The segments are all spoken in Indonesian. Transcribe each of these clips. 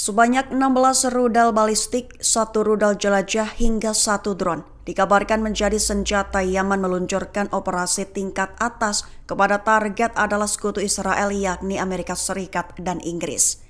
Sebanyak 16 rudal balistik, 1 rudal jelajah hingga 1 drone dikabarkan menjadi senjata Yaman meluncurkan operasi tingkat atas kepada target adalah sekutu Israel yakni Amerika Serikat dan Inggris.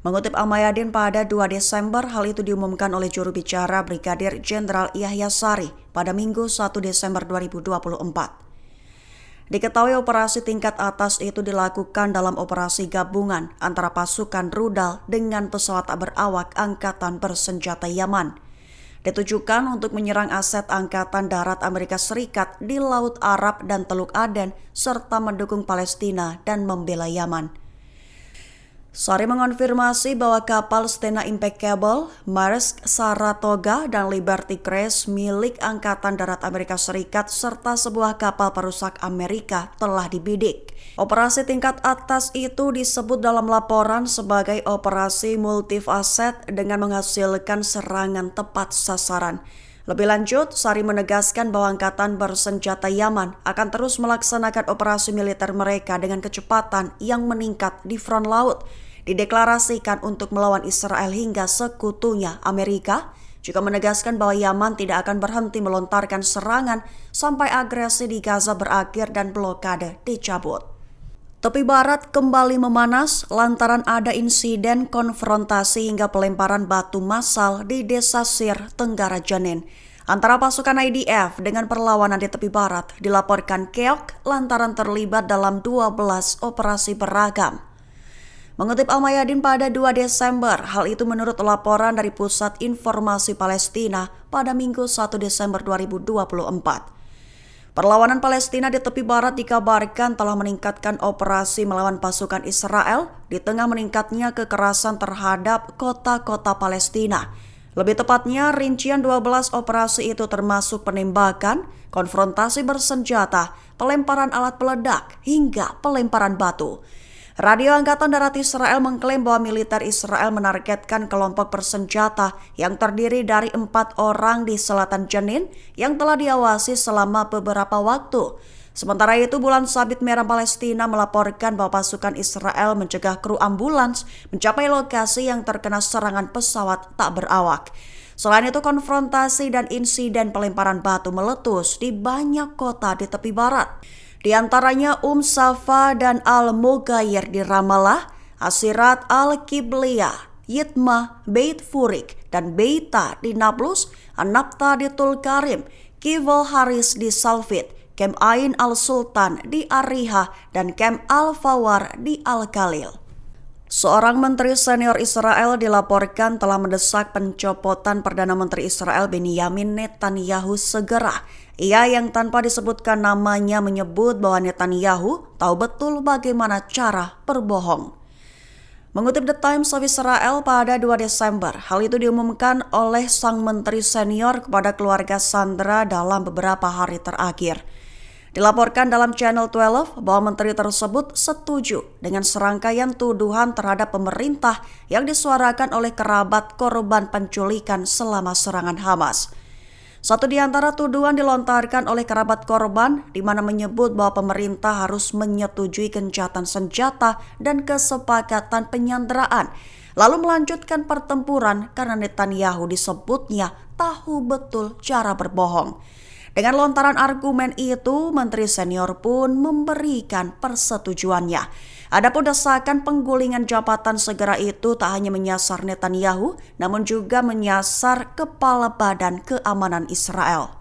Mengutip Al-Mayadin pada 2 Desember, hal itu diumumkan oleh juru bicara Brigadir Jenderal Yahya Sari pada Minggu 1 Desember 2024. Diketahui operasi tingkat atas itu dilakukan dalam operasi gabungan antara pasukan rudal dengan pesawat tak berawak Angkatan Bersenjata Yaman. Ditujukan untuk menyerang aset Angkatan Darat Amerika Serikat di Laut Arab dan Teluk Aden serta mendukung Palestina dan membela Yaman. Sari mengonfirmasi bahwa kapal Stena Impeccable, Maersk Saratoga, dan Liberty Grace milik Angkatan Darat Amerika Serikat serta sebuah kapal perusak Amerika telah dibidik. Operasi tingkat atas itu disebut dalam laporan sebagai operasi multifaset dengan menghasilkan serangan tepat sasaran. Lebih lanjut, Sari menegaskan bahwa Angkatan Bersenjata Yaman akan terus melaksanakan operasi militer mereka dengan kecepatan yang meningkat di front laut. Dideklarasikan untuk melawan Israel hingga sekutunya Amerika, juga menegaskan bahwa Yaman tidak akan berhenti melontarkan serangan sampai agresi di Gaza berakhir dan blokade dicabut. Tepi barat kembali memanas lantaran ada insiden konfrontasi hingga pelemparan batu massal di Desa Sir, Tenggara Jenin. Antara pasukan IDF dengan perlawanan di tepi barat dilaporkan keok lantaran terlibat dalam 12 operasi beragam. Mengutip Al-Mayadin pada 2 Desember, hal itu menurut laporan dari Pusat Informasi Palestina pada Minggu 1 Desember 2024. Perlawanan Palestina di tepi barat dikabarkan telah meningkatkan operasi melawan pasukan Israel di tengah meningkatnya kekerasan terhadap kota-kota Palestina. Lebih tepatnya, rincian 12 operasi itu termasuk penembakan, konfrontasi bersenjata, pelemparan alat peledak, hingga pelemparan batu. Radio Angkatan Darat Israel mengklaim bahwa militer Israel menargetkan kelompok bersenjata yang terdiri dari 4 orang di selatan Jenin yang telah diawasi selama beberapa waktu. Sementara itu, Bulan Sabit Merah Palestina melaporkan bahwa pasukan Israel mencegah kru ambulans mencapai lokasi yang terkena serangan pesawat tak berawak. Selain itu, konfrontasi dan insiden pelemparan batu meletus di banyak kota di tepi barat. Di antaranya Safa dan Al-Mughayr di Ramallah, Asirat Al-Qibliyah, Yitmah, Beit Furik, dan Beita di Nablus, An-Nabta di Tulkarim, Kival Haris di Salfit, Kem Ain Al-Sultan di Ariha, dan Kem Al-Fawar di Al-Khalil. Seorang menteri senior Israel dilaporkan telah mendesak pencopotan Perdana Menteri Israel Benyamin Netanyahu segera. Ia yang tanpa disebutkan namanya menyebut bahwa Netanyahu tahu betul bagaimana cara berbohong. Mengutip The Times of Israel pada 2 Desember, hal itu diumumkan oleh sang menteri senior kepada keluarga sandera dalam beberapa hari terakhir. Dilaporkan dalam Channel 12 bahwa menteri tersebut setuju dengan serangkaian tuduhan terhadap pemerintah yang disuarakan oleh kerabat korban penculikan selama serangan Hamas. Satu di antara tuduhan dilontarkan oleh kerabat korban di mana menyebut bahwa pemerintah harus menyetujui gencatan senjata dan kesepakatan penyanderaan, lalu melanjutkan pertempuran karena Netanyahu disebutnya tahu betul cara berbohong. Dengan lontaran argumen itu, menteri senior pun memberikan persetujuannya. Adapun desakan penggulingan jabatan segera itu tak hanya menyasar Netanyahu, namun juga menyasar Kepala Badan Keamanan Israel.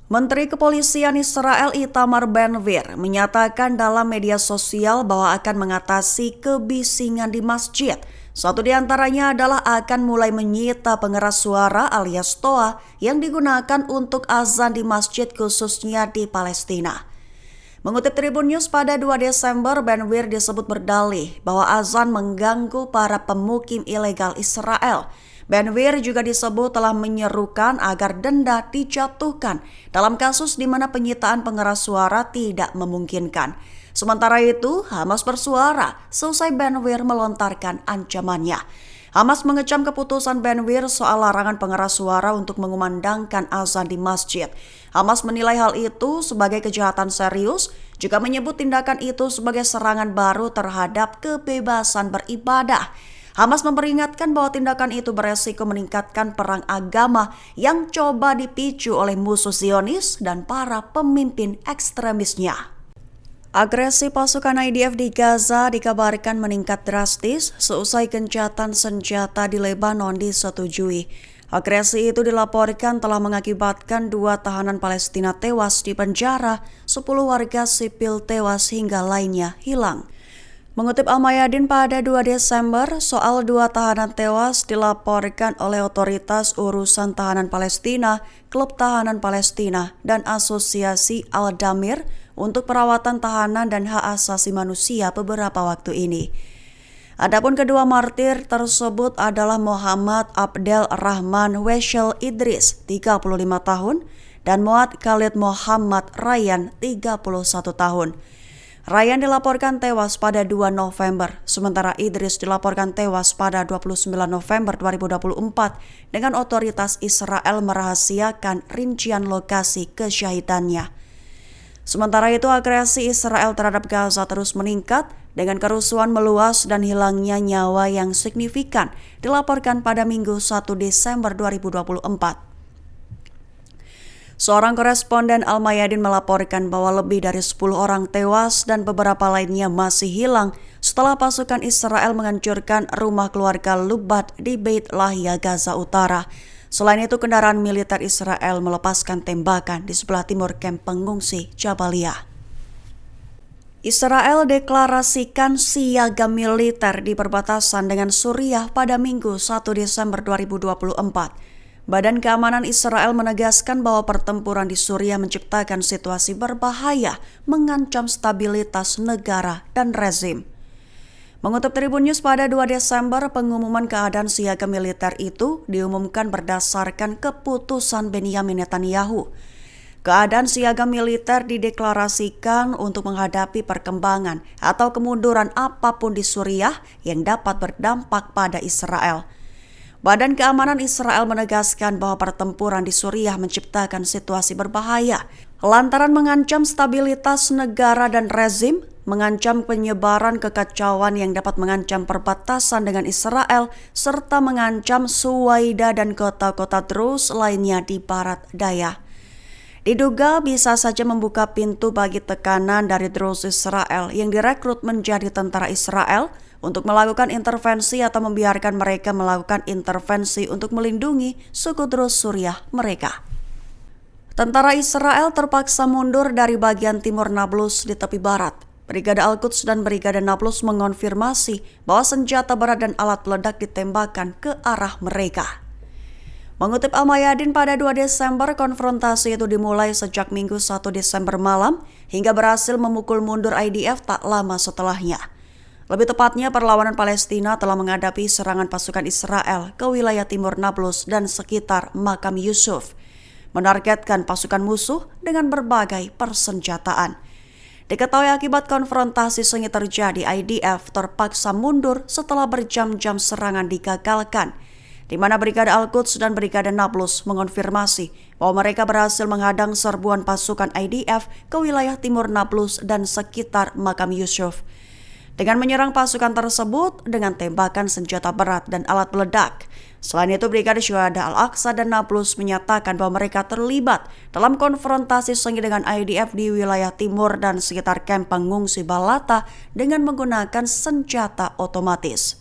Menteri Kepolisian Israel Itamar Ben-Gvir menyatakan dalam media sosial bahwa akan mengatasi kebisingan di masjid. Satu di antaranya adalah akan mulai menyita pengeras suara alias toa yang digunakan untuk azan di masjid khususnya di Palestina. Mengutip Tribun News pada 2 Desember, Ben-Gvir disebut berdalih bahwa azan mengganggu para pemukim ilegal Israel. Ben-Gvir juga disebut telah menyerukan agar denda dijatuhkan dalam kasus di mana penyitaan pengeras suara tidak memungkinkan. Sementara itu, Hamas bersuara seusai Ben-Gvir melontarkan ancamannya. Hamas mengecam keputusan Ben-Gvir soal larangan pengeras suara untuk mengumandangkan azan di masjid. Hamas menilai hal itu sebagai kejahatan serius, juga menyebut tindakan itu sebagai serangan baru terhadap kebebasan beribadah. Hamas memperingatkan bahwa tindakan itu beresiko meningkatkan perang agama yang coba dipicu oleh musuh Zionis dan para pemimpin ekstremisnya. Agresi pasukan IDF di Gaza dikabarkan meningkat drastis seusai gencatan senjata di Lebanon disetujui. Agresi itu dilaporkan telah mengakibatkan 2 tahanan Palestina tewas di penjara, 10 warga sipil tewas hingga lainnya hilang. Mengutip Al-Mayadin pada 2 Desember, soal 2 tahanan tewas dilaporkan oleh Otoritas Urusan Tahanan Palestina, Klub Tahanan Palestina, dan Asosiasi Al-Damir untuk perawatan tahanan dan hak asasi manusia beberapa waktu ini. Adapun kedua martir tersebut adalah Muhammad Abdel Rahman Weshel Idris, 35 tahun, dan Muad Khalid Muhammad Ryan, 31 tahun. Ryan dilaporkan tewas pada 2 November, sementara Idris dilaporkan tewas pada 29 November 2024 dengan otoritas Israel merahasiakan rincian lokasi kesyahidannya. Sementara itu, agresi Israel terhadap Gaza terus meningkat dengan kerusuhan meluas dan hilangnya nyawa yang signifikan dilaporkan pada Minggu 1 Desember 2024. Seorang koresponden Al-Mayadin melaporkan bahwa lebih dari 10 orang tewas dan beberapa lainnya masih hilang setelah pasukan Israel menghancurkan rumah keluarga Lubat di Beit Lahia, Gaza Utara. Selain itu, kendaraan militer Israel melepaskan tembakan di sebelah timur kamp pengungsi Jabalia. Israel deklarasikan siaga militer di perbatasan dengan Suriah pada Minggu 1 Desember 2024. Badan Keamanan Israel menegaskan bahwa pertempuran di Suriah menciptakan situasi berbahaya, mengancam stabilitas negara dan rezim. Mengutip Tribun News pada 2 Desember, pengumuman keadaan siaga militer itu diumumkan berdasarkan keputusan Benyamin Netanyahu. Keadaan siaga militer dideklarasikan untuk menghadapi perkembangan atau kemunduran apapun di Suriah yang dapat berdampak pada Israel. Badan Keamanan Israel menegaskan bahwa pertempuran di Suriah menciptakan situasi berbahaya lantaran mengancam stabilitas negara dan rezim, mengancam penyebaran kekacauan yang dapat mengancam perbatasan dengan Israel, serta mengancam Suwaida dan kota-kota Drus lainnya di barat daya. Diduga bisa saja membuka pintu bagi tekanan dari Drus Israel yang direkrut menjadi tentara Israel untuk melakukan intervensi atau membiarkan mereka melakukan intervensi untuk melindungi suku Drus Suriah mereka. Tentara Israel terpaksa mundur dari bagian timur Nablus di tepi barat. Brigade Al-Quds dan Brigade Nablus mengonfirmasi bahwa senjata berat dan alat peledak ditembakkan ke arah mereka. Mengutip Al-Mayadin pada 2 Desember, konfrontasi itu dimulai sejak Minggu 1 Desember malam hingga berhasil memukul mundur IDF tak lama setelahnya. Lebih tepatnya, perlawanan Palestina telah menghadapi serangan pasukan Israel ke wilayah timur Nablus dan sekitar Makam Yusuf, menargetkan pasukan musuh dengan berbagai persenjataan. Diketahui akibat konfrontasi sengit terjadi, IDF terpaksa mundur setelah berjam-jam serangan digagalkan, di mana Brigade Al-Quds dan Brigade Nablus mengonfirmasi bahwa mereka berhasil menghadang serbuan pasukan IDF ke wilayah timur Nablus dan sekitar Makam Yusuf. Dengan menyerang pasukan tersebut dengan tembakan senjata berat dan alat peledak. Selain itu, Brigade Syuhada Al-Aqsa dan Nablus menyatakan bahwa mereka terlibat dalam konfrontasi sengit dengan IDF di wilayah timur dan sekitar kamp pengungsi Balata dengan menggunakan senjata otomatis.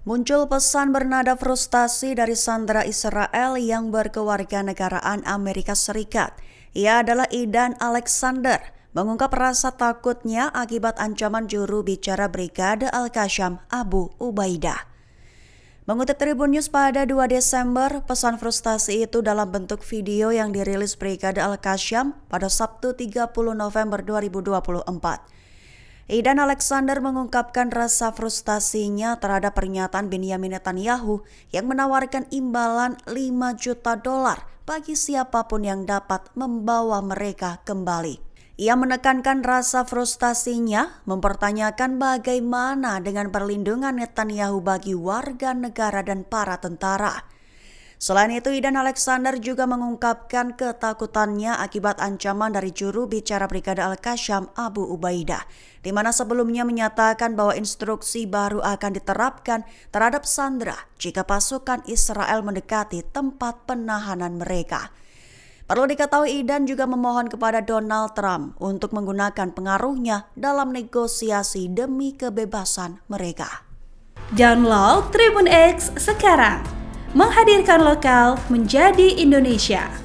Muncul pesan bernada frustasi dari sandera Israel yang berkewarganegaraan Amerika Serikat. Ia adalah Idan Alexander, mengungkap rasa takutnya akibat ancaman juru bicara Brigade Al-Qassam Abu Ubaidah. Mengutip Tribun News pada 2 Desember, pesan frustasi itu dalam bentuk video yang dirilis Brigade Al-Qassam pada Sabtu 30 November 2024. Idan Alexander mengungkapkan rasa frustasinya terhadap pernyataan Benyamin Netanyahu yang menawarkan imbalan $5 juta bagi siapapun yang dapat membawa mereka kembali. Ia menekankan rasa frustasinya, mempertanyakan bagaimana dengan perlindungan Netanyahu bagi warga negara dan para tentara. Selain itu, Idan Alexander juga mengungkapkan ketakutannya akibat ancaman dari juru bicara Brigade Al-Qassam Abu Ubaidah, di mana sebelumnya menyatakan bahwa instruksi baru akan diterapkan terhadap sandera jika pasukan Israel mendekati tempat penahanan mereka. Perlu diketahui, Idan juga memohon kepada Donald Trump untuk menggunakan pengaruhnya dalam negosiasi demi kebebasan mereka. Download Tribun X sekarang, menghadirkan lokal menjadi Indonesia.